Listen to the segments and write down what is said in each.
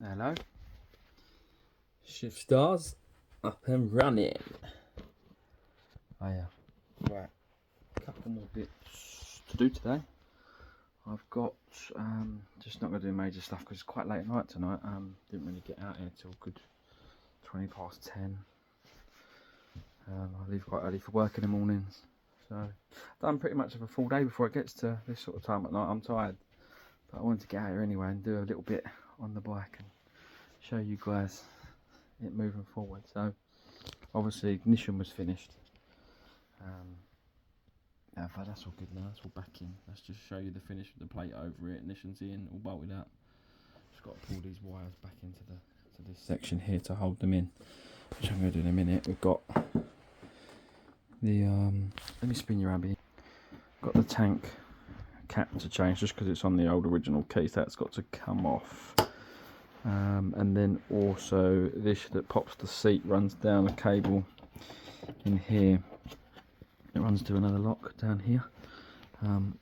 Hello. Shift stars up and running. Oh yeah. Right. A couple more bits to do today. I've got just not going to do major stuff because it's quite late at night tonight. Didn't really get out here till good 20 past 10. I leave quite early for work in the mornings, so I've done pretty much of a full day before it gets to this sort of time at night. I'm tired, but I wanted to get out here anyway and do a little bit on the bike and show you guys it moving forward. So obviously ignition was finished. That's all good now. That's all back in. Let's just show you the finish with the plate over it. Ignition's in, all bolted up. Just got to pull these wires back into this section here to hold them in, which I'm going to do in a minute. We've got the let me spin you around here. Got the tank cap to change just because it's on the old original case. That's got to come off. And then also this that pops the seat runs down a cable in here. It runs to another lock down here.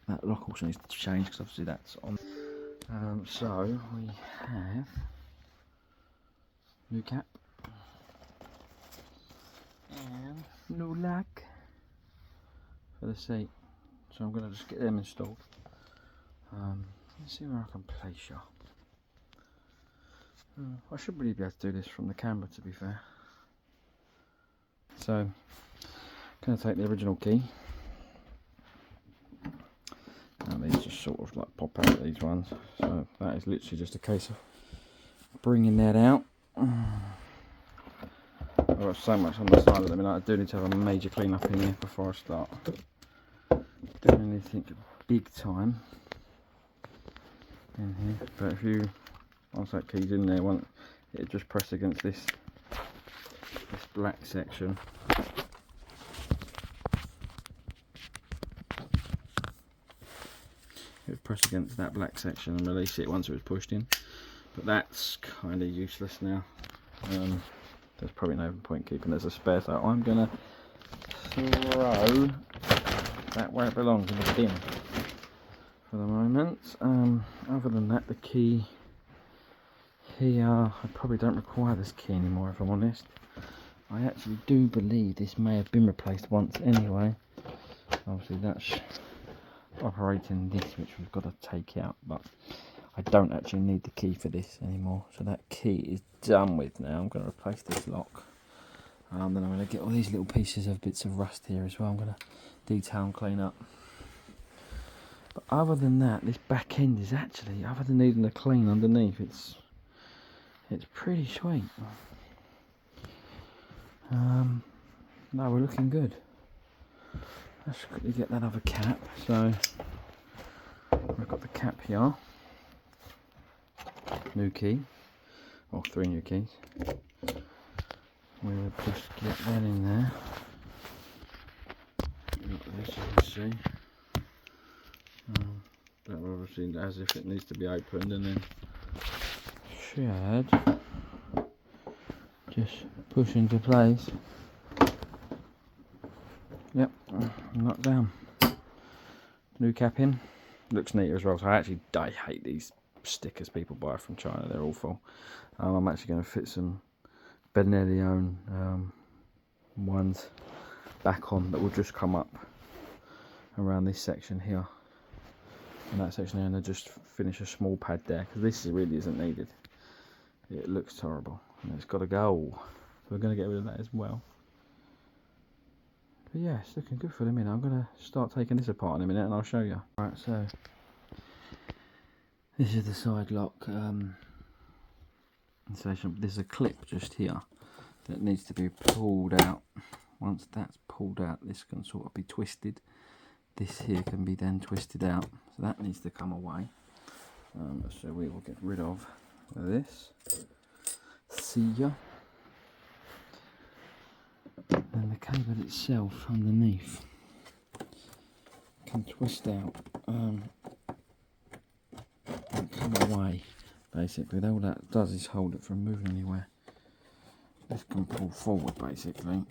That lock also needs to change because obviously that's on. So we have new cap and new lock for the seat. So I'm going to just get them installed. Let's see where I can place you. I should really be able to do this from the camera, to be fair. So, I'm going to take the original key. And these just sort of like pop out, these ones. So that is literally just a case of bringing that out. I've got so much on the side of them, I do need to have a major clean up in here before I start doing anything big time in here. But if you, once that key's in there, it just press against this black section. It would press against that black section and release it once it was pushed in. But that's kind of useless now. There's probably no point keeping as a spare, so I'm gonna throw that where it belongs, in the bin for the moment. Other than that, the key here, I probably don't require this key anymore, if I'm honest. I actually do believe this may have been replaced once anyway. Obviously that's operating this, which we've got to take out, but I don't actually need the key for this anymore. So that key is done with now. I'm going to replace this lock. Then I'm going to get all these little pieces of bits of rust here as well. I'm going to detail and clean up. But other than that, this back end is actually, other than needing a clean underneath, it's pretty sweet. No, we're looking good. Let's quickly get that other cap. So we've got the cap here. New key. Or 3 new keys. We will just get that in there. Like this, you can see. That will obviously as if it needs to be opened, and then should just push into place. Yep, knocked down. New cap in. Looks neater as well. So I hate these stickers people buy from China. They're awful. I'm actually going to fit some Benelli ones back on that will just come up around this section here and that section there, and I'll just finish a small pad there because this really isn't needed. It looks horrible and it's got to go. So we're going to get rid of that as well. But yeah, it's looking good for the minute. I'm going to start taking this apart in a minute and I'll show you. Right, so this is the side lock installation. There's a clip just here that needs to be pulled out. Once that's pulled out, this can sort of be twisted. This here can be then twisted out. So that needs to come away. So we will get rid of this. See ya. And the cable itself underneath can twist out and come away. Basically, all that does is hold it from moving anywhere. This can pull forward basically.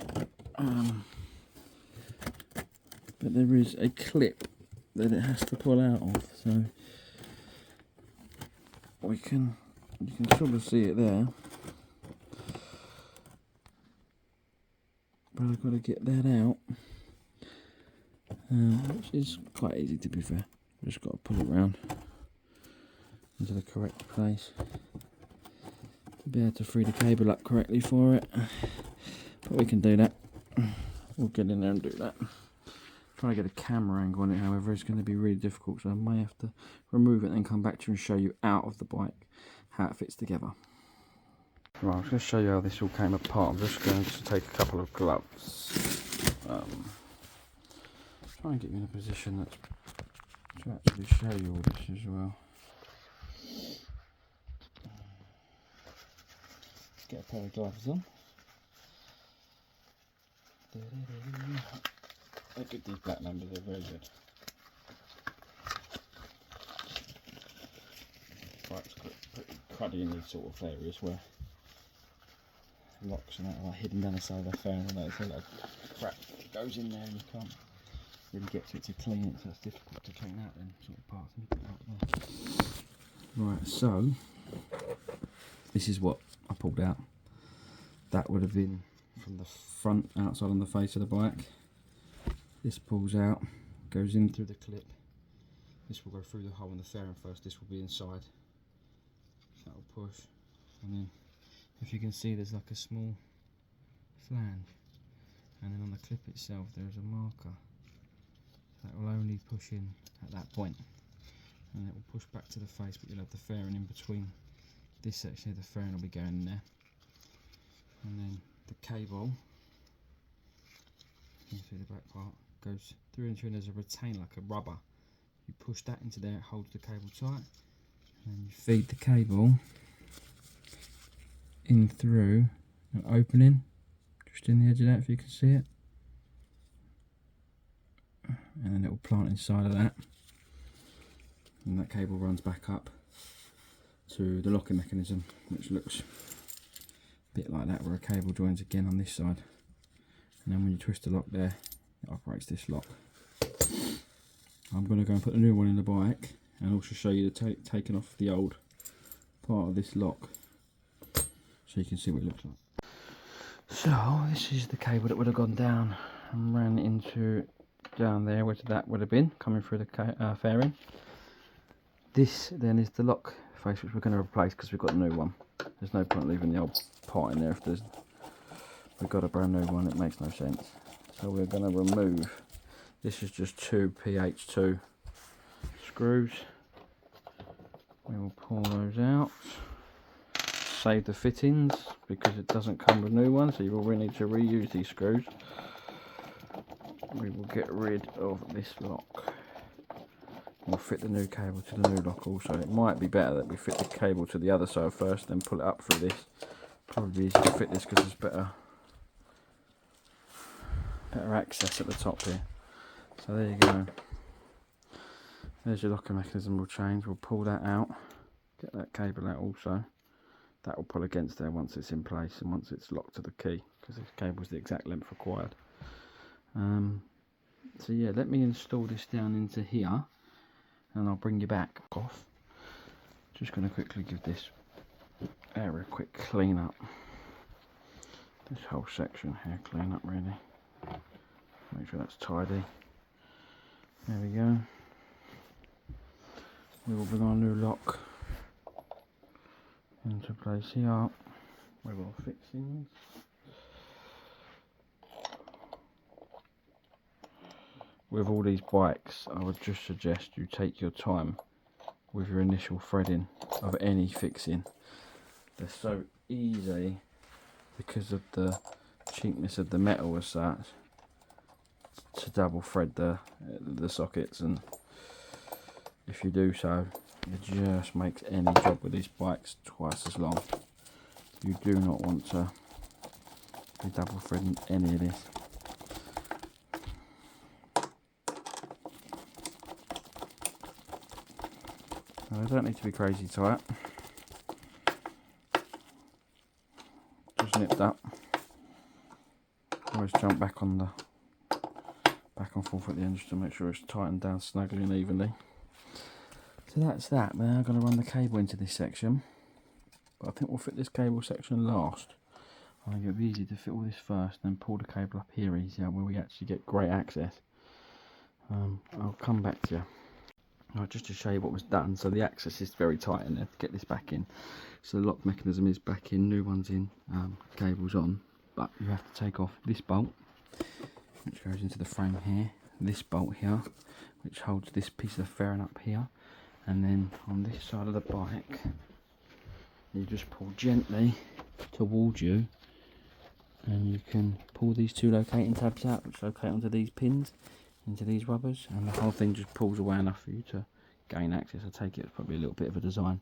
But there is a clip that it has to pull out of, so we can You can sort of see it there, but I've got to get that out, which is quite easy to be fair. Just got to pull it round into the correct place to be able to free the cable up correctly for it. But we can do that. We'll get in there and do that. Trying to get a camera angle on it, however, is going to be really difficult, so I may have to remove it and then come back to you and show you out of the bike how it fits together. Right, I'm just going to show you how this all came apart. I'm just going to take a couple of gloves. Try and get you in a position that's to actually show you all this as well. Get a pair of gloves on. They're good, these black numbers, they're very good. Right, it's pretty cruddy in these sort of areas where locks and that are like hidden down the side of the phone, and there's a lot of crap that goes in there and you can't really get to it to clean it, so it's difficult to clean out them sort of parts. Let me put it out there. Right, so this is what I pulled out. That would have been from the front, outside on the face of the bike. This pulls out, goes in through the clip. This will go through the hole in the fairing first. This will be inside. That will push, and then if you can see, there's like a small flange, and then on the clip itself there is a marker that will only push in at that point, and it will push back to the face, but you'll have the fairing in between. This section of the fairing will be going in there, and then the cable, you can see the back part, goes through into, and there's a retainer like a rubber. You push that into there, it holds the cable tight, and then you feed the cable in through an opening just in the edge of that, if you can see it, and then it will plant inside of that, and that cable runs back up to the locking mechanism, which looks a bit like that, where a cable joins again on this side, and then when you twist the lock there, it operates this lock. I'm going to go and put the new one in the bike and also show you the taking off the old part of this lock so you can see what it looks like. So this is the cable that would have gone down and ran into down there, where that would have been coming through the fairing. This then is the lock face, which we're going to replace because we've got a new one. There's no point leaving the old part in there if we've got a brand new one. It makes no sense. So we're going to remove, this is just 2 PH2 screws. We will pull those out, save the fittings because it doesn't come with new ones, so you will really need to reuse these screws. We will get rid of this lock. We'll fit the new cable to the new lock also. It might be better that we fit the cable to the other side first, then pull it up through this. Probably easier to fit this because there's better access at the top here. So there you go. There's your locking mechanism. Will change. We'll pull that out. Get that cable out also. That will pull against there once it's in place and once it's locked to the key, because this cable is the exact length required. So yeah, let me install this down into here and I'll bring you back off. Just going to quickly give this area a quick clean up. This whole section here, clean up really. Make sure that's tidy. There we go. We will bring our new lock into place here with our fixings. With all these bikes, I would just suggest you take your time with your initial threading of any fixing. They're so easy because of the cheapness of the metal as such to double thread the sockets, and if you do so, it just makes any job with these bikes twice as long. You do not want to be double threading any of this. They don't need to be crazy tight. Just nipped up. Always jump back on the back and forth at the end just to make sure it's tightened down snugly and evenly. So that's that. We're now going to run the cable into this section. but I think we'll fit this cable section last. I think it'll be easy to fit all this first, then pull the cable up here easier where we actually get great access. I'll come back to you. Just to show you what was done. So the access is very tight in there to get this back in. So the lock mechanism is back in, new one's in, cable's on, but you have to take off this bolt, which goes into the frame here, this bolt here, which holds this piece of fairing up here, and then on this side of the bike, you just pull gently towards you, and you can pull these two locating tabs out, which locate onto these pins, into these rubbers, and the whole thing just pulls away enough for you to gain access. I take it it's probably a little bit of a design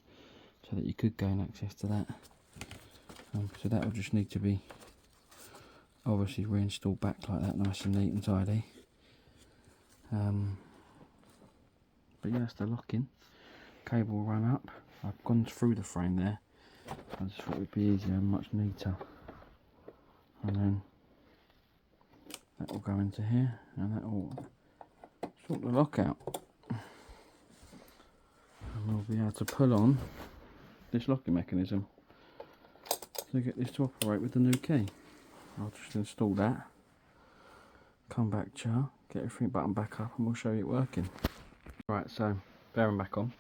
so that you could gain access to that. So that will just need to be obviously reinstalled back like that, nice and neat and tidy. But yeah, that's the locking. Cable will run up. I've gone through the frame there. I just thought it would be easier and much neater. And then that will go into here, and that will sort the lock out. And we'll be able to pull on this locking mechanism to get this to operate with the new key. I'll just install that, come back to you, get everything buttoned back up, and we'll show you it working. Right, so bearing back on.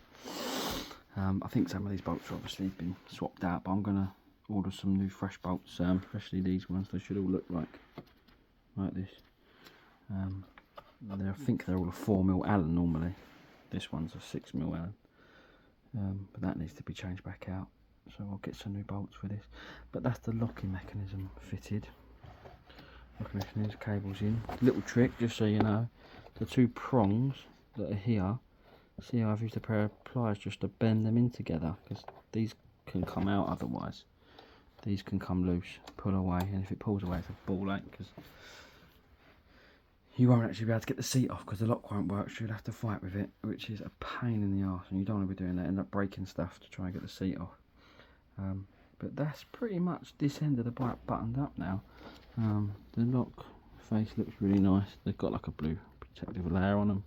I think some of these bolts have obviously been swapped out, but I'm going to order some new fresh bolts, especially these ones. They should all look like this. I think they're all a 4mm Allen normally. This one's a 6mm Allen, but that needs to be changed back out. So I'll get some new bolts for this. But that's the locking mechanism fitted. Locking mechanism, cables in. Little trick, just so you know, the two prongs that are here. See how I've used a pair of pliers just to bend them in together, because these can come out otherwise. These can come loose, pull away, and if it pulls away, it's a ball ache, because you won't actually be able to get the seat off because the lock won't work, so you'll have to fight with it, which is a pain in the arse, and you don't want to be doing that, end up breaking stuff to try and get the seat off. But that's pretty much this end of the bike buttoned up now. The lock face looks really nice. They've got like a blue protective layer on them.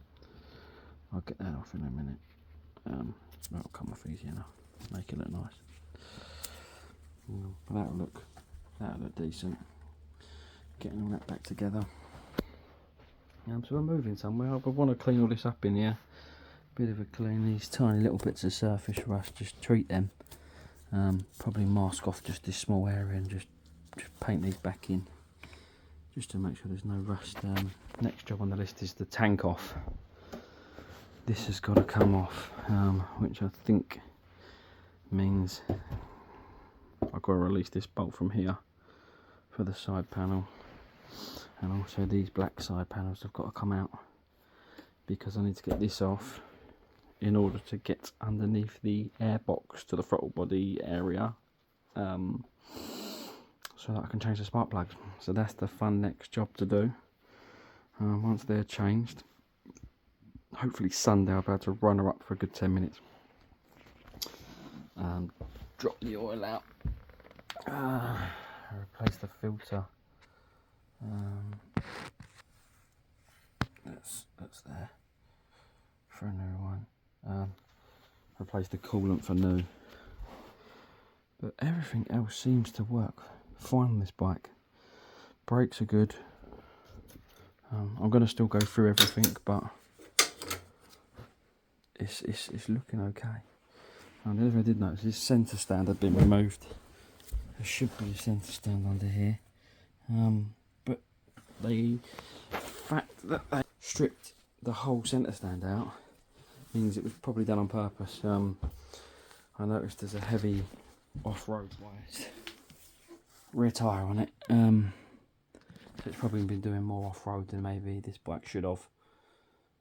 I'll get that off in a minute. That'll come off easy enough, make it look nice. But that'll look decent. Getting all that back together. So we're moving somewhere. I want to clean all this up in here. Bit of a clean, these tiny little bits of surface rust, just treat them. Probably mask off just this small area and just paint these back in, just to make sure there's no rust. Next job on the list is the tank off. This has got to come off, which I think means I've got to release this bolt from here for the side panel, and also these black side panels have got to come out, because I need to get this off in order to get underneath the air box to the throttle body area, so that I can change the spark plugs. So that's the fun next job to do. Once they're changed, hopefully Sunday I'll be able to run her up for a good 10 minutes. Drop the oil out. Replace the filter. That's there for a new one. Replace the coolant for new. But everything else seems to work fine on this bike. Brakes are good. I'm going to still go through everything, but it's looking okay. And the other thing I did notice is centre stand had been removed. There should be a centre stand under here, but the fact that they stripped the whole centre stand out means it was probably done on purpose. I noticed there's a heavy off-road wise rear tyre on it, so it's probably been doing more off-road than maybe this bike should have,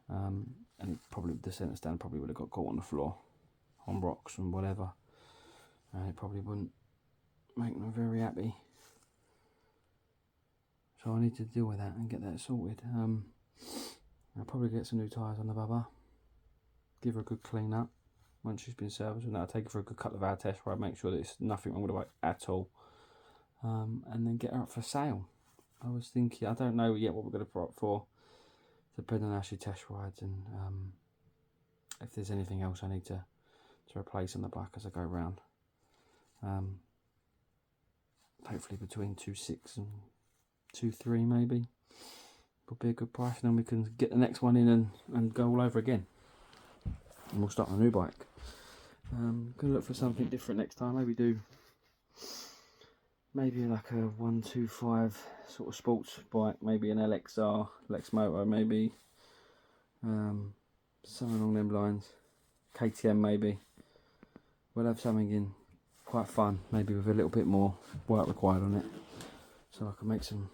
and it probably, the centre stand probably would have got caught on the floor, on rocks and whatever, and it probably wouldn't make me very happy. So I need to deal with that and get that sorted. I'll probably get some new tyres on the bubba, give her a good clean up once she's been serviced, and I'll take her for a good couple of hour test where I make sure that there's nothing wrong with the bike at all, and then get her up for sale. I was thinking, I don't know yet what we're going to put up for, depending on how she test rides, and if there's anything else I need to replace on the bike as I go round. Hopefully between 2.6 and 2.3 maybe would be a good price, and then we can get the next one in and go all over again, and we'll start on a new bike. Gonna look for something different next time. Maybe like a 125 sort of sports bike, maybe an LXR, Lex Moto, maybe something along them lines. KTM maybe. We'll have something in quite fun, maybe with a little bit more work required on it, so I can make some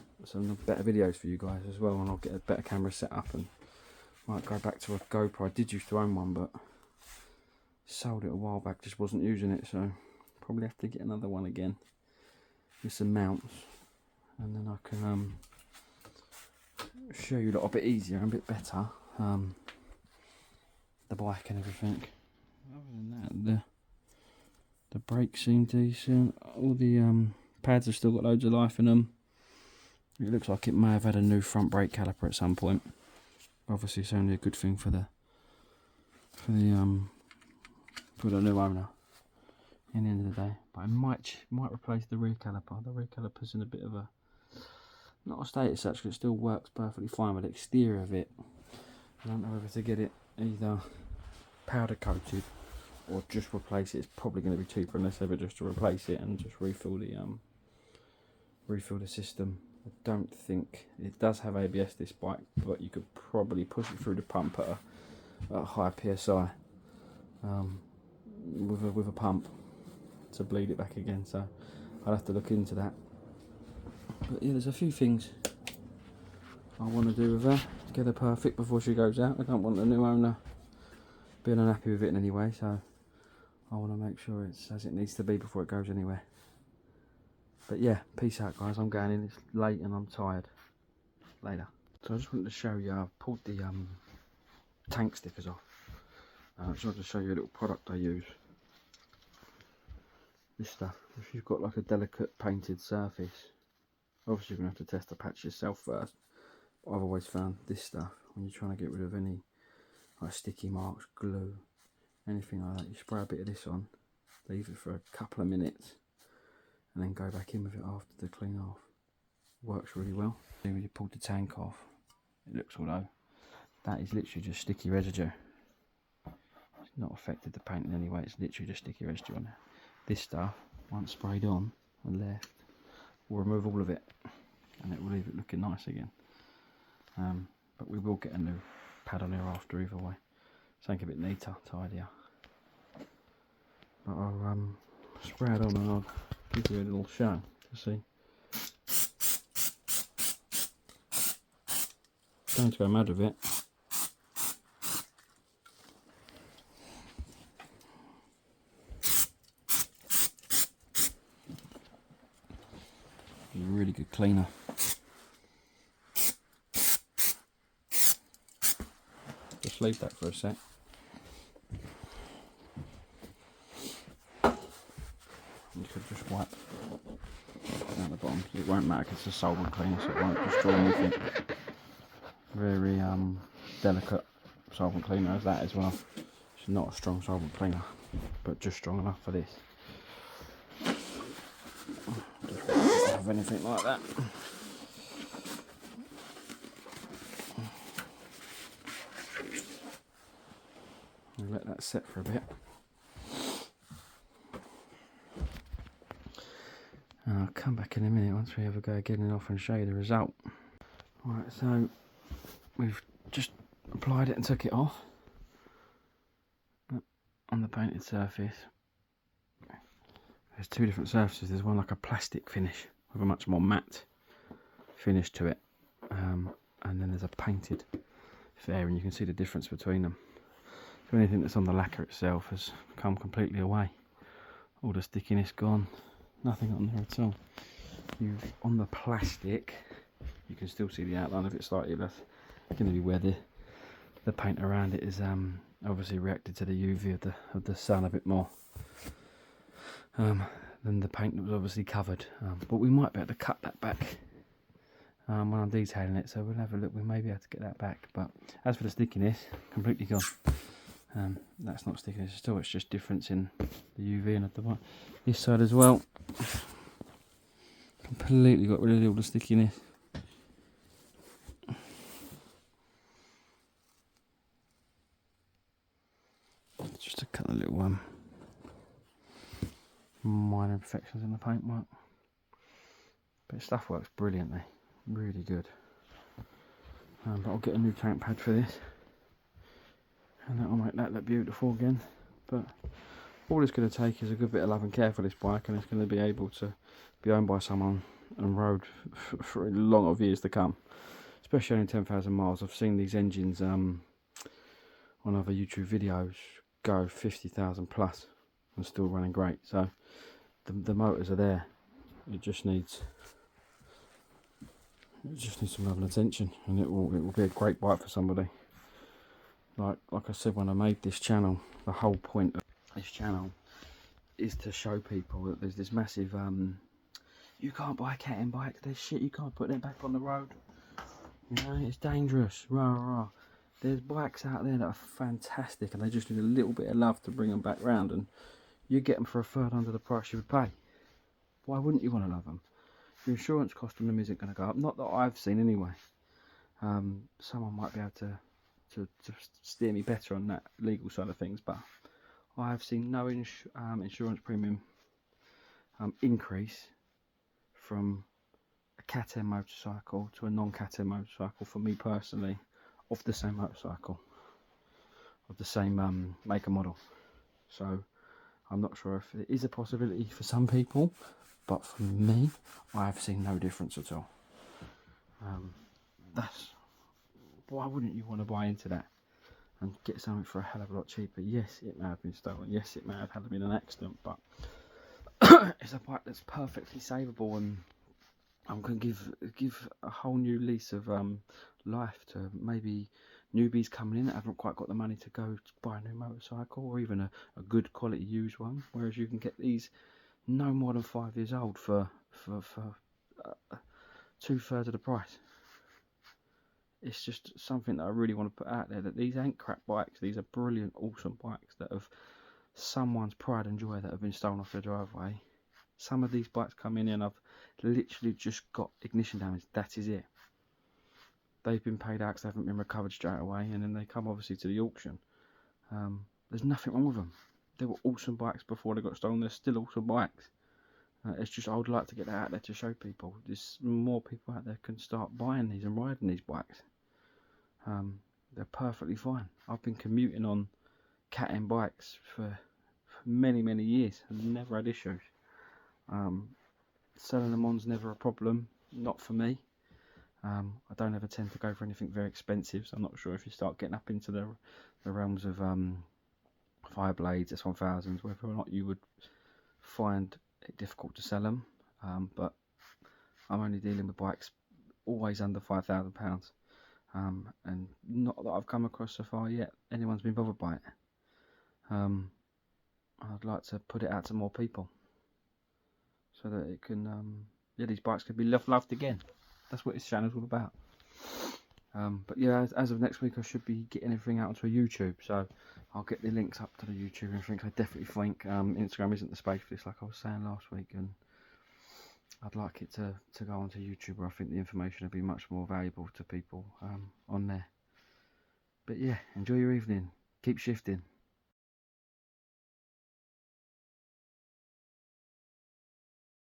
better videos for you guys as well, and I'll get a better camera set up, and might go back to a GoPro. I did used to own one, but sold it a while back, just wasn't using it, so probably have to get another one again with some mounts, and then I can show you a little bit easier and a bit better the bike and everything. Other than that, the brakes seem decent. All the pads have still got loads of life in them. It looks like it may have had a new front brake caliper at some point. Obviously it's only a good thing for the new owner in the end of the day. But I might replace the rear caliper. The rear caliper's in a bit of a, not a state as such, because it still works perfectly fine, but the exterior of it, I don't know whether to get it either powder coated or just replace it. It's probably going to be cheaper unless ever just to replace it and just refill the system. I don't think it does have ABS, this bike, but you could probably push it through the pump at a high PSI with a pump to bleed it back again. So I'll have to look into that. But yeah, there's a few things I want to do with her to get her perfect before she goes out. I don't want the new owner being unhappy with it in any way, so I want to make sure it's as it needs to be before it goes anywhere. But yeah, peace out guys, I'm going in, it's late and I'm tired. Later. So I just wanted to show you, I've pulled the tank stickers off. I just wanted to show you a little product I use. This stuff, if you've got like a delicate painted surface, obviously you're going to have to test the patch yourself first. But I've always found this stuff, when you're trying to get rid of any like sticky marks, glue, anything like that, you spray a bit of this on, leave it for a couple of minutes, and then go back in with it after to clean off. Works really well. When you pulled the tank off, it looks all though, that is literally just sticky residue. It's not affected the paint in any way, it's literally just sticky residue on there. This stuff, once sprayed on and left, will remove all of it, and it will leave it looking nice again. But we will get a new pad on here after either way. Something a bit neater, tidier. But I'll spray it on and I'll give you a little show to see. Don't go mad with it. It's a really good cleaner. Just leave that for a sec. You could just wipe down the bottom. It won't matter because it's a solvent cleaner, so it won't destroy anything. Very delicate solvent cleaner as that as well. It's not a strong solvent cleaner, but just strong enough for this. Just won't have anything like that. I'll let that set for a bit. And I'll come back in a minute once we have a go getting it off and show you the result. Right, so we've just applied it and took it off on the painted surface. There's two different surfaces. There's one like a plastic finish with a much more matte finish to it, and then there's a painted there, and you can see the difference between them. So anything that's on the lacquer itself has come completely away. All the stickiness gone, nothing on there at all. On the plastic, you can still see the outline of it slightly. That's going to be where the paint around it is obviously reacted to the UV of the sun a bit more than the paint that was obviously covered. But we might be able to cut that back when I'm detailing it, so we'll have a look. We may be able to get that back. But as for the stickiness, completely gone. That's not sticking still, it's just difference in the UV and at this side as well. Completely got rid of all the stickiness. Just a couple of little minor imperfections in the paintwork, but stuff works brilliantly, really good. But I'll get a new tank pad for this, and that'll make that look beautiful again. But all it's going to take is a good bit of love and care for this bike, and it's going to be able to be owned by someone and rode for a long of years to come, especially only 10,000 miles. I've seen these engines on other YouTube videos go 50,000 plus and still running great. So the motors are there. It just needs some love and attention, and it will be a great bike for somebody. Like I said when I made this channel, the whole point of this channel is to show people that there's this massive you can't buy cat-in bikes, there's shit, you can't put them back on the road, you know, it's dangerous, rah rah. There's bikes out there that are fantastic, and they just need a little bit of love to bring them back round, and you get them for a third under the price you would pay. Why wouldn't you want to love them? Your insurance cost on them isn't going to go up, not that I've seen anyway. Someone might be able to steer me better on that legal side of things, but I've seen no insurance premium increase from a Cat-M motorcycle to a non-Cat-M motorcycle for me personally, of the same motorcycle, of the same make and model. So I'm not sure if it is a possibility for some people, but for me, I've seen no difference at all. Why wouldn't you want to buy into that and get something for a hell of a lot cheaper? Yes, it may have been stolen, yes, it may have had been an accident, but it's a bike that's perfectly savable, and I'm going to give a whole new lease of life to maybe newbies coming in that haven't quite got the money to go to buy a new motorcycle, or even a good quality used one, whereas you can get these no more than 5 years old for 2/3 of the price. It's just something that I really want to put out there, that these ain't crap bikes, these are brilliant, awesome bikes that have someone's pride and joy that have been stolen off their driveway. Some of these bikes come in and I've literally just got ignition damage, that is it. They've been paid out because they haven't been recovered straight away, and then they come obviously to the auction. There's nothing wrong with them. They were awesome bikes before they got stolen, they're still awesome bikes. It's just, I would like to get that out there to show people. There's more people out there can start buying these and riding these bikes. They're perfectly fine. I've been commuting on Cat-M bikes for many years and never had issues. Selling them on's never a problem, not for me. I don't ever tend to go for anything very expensive, so I'm not sure if you start getting up into the realms of Fireblades, S1000s, whether or not you would find it difficult to sell them. But I'm only dealing with bikes always under £5,000, and not that I've come across so far yet anyone's been bothered by it. I'd like to put it out to more people so that it can, these bikes can be loved again. That's what this channel's all about. But yeah, as of next week I should be getting everything out onto a YouTube, so I'll get the links up to the YouTube and things. I definitely think Instagram isn't the space for this, like I was saying last week, and I'd like it to go onto YouTube, where I think the information will be much more valuable to people on there. But yeah, enjoy your evening, keep shifting.